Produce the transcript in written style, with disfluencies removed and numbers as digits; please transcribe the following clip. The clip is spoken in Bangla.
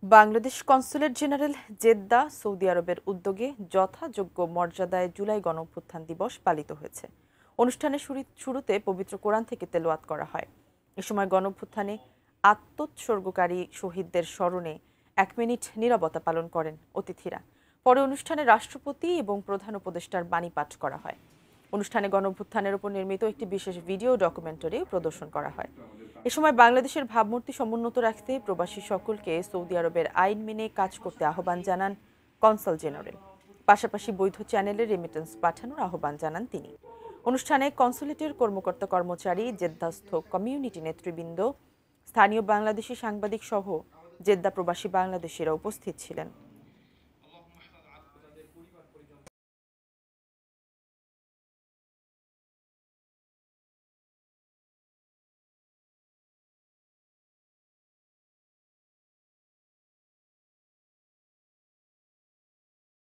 Bangladesh consulate general Jeddah Saudi আরবের উদ্যোগে যথাযোগ্য মর্যাদায় জুলাই গণঅভ্যুত্থান দিবস পালিত হয়েছে। অনুষ্ঠানের শুরুতে পবিত্র কোরআন থেকে তেলাওয়াত করা হয়। এ সময় গণঅভ্যুত্থানে আত্মোৎসর্গকারী শহীদদের স্মরণে ১ মিনিট নীরবতা পালন করেন অতিথিরা। পরে অনুষ্ঠানে রাষ্ট্রপতি এবং প্রধান উপদেষ্টার বাণী পাঠ করা হয়। অনুষ্ঠানে গণঅভ্যুত্থানের উপর নির্মিত একটি বিশেষ ভিডিও ডকুমেন্টারি প্রদর্শন করা হয়। এ সময় বাংলাদেশের ভাবমূর্তি সমুন্নত রাখতে প্রবাসী সকলকে সৌদি আরবের আইন মেনে কাজ করতে আহ্বান জানান কনসাল জেনারেল। পাশাপাশি বৈধ চ্যানেলে রেমিটেন্স পাঠানোর আহ্বান জানান তিনি। অনুষ্ঠানে কনসুলেটের কর্মকর্তা কর্মচারী, জেদ্দাস্থ কমিউনিটি নেতৃবৃন্দ, স্থানীয় বাংলাদেশি সাংবাদিক সহ জেদ্দা প্রবাসী বাংলাদেশিরা উপস্থিত ছিলেন।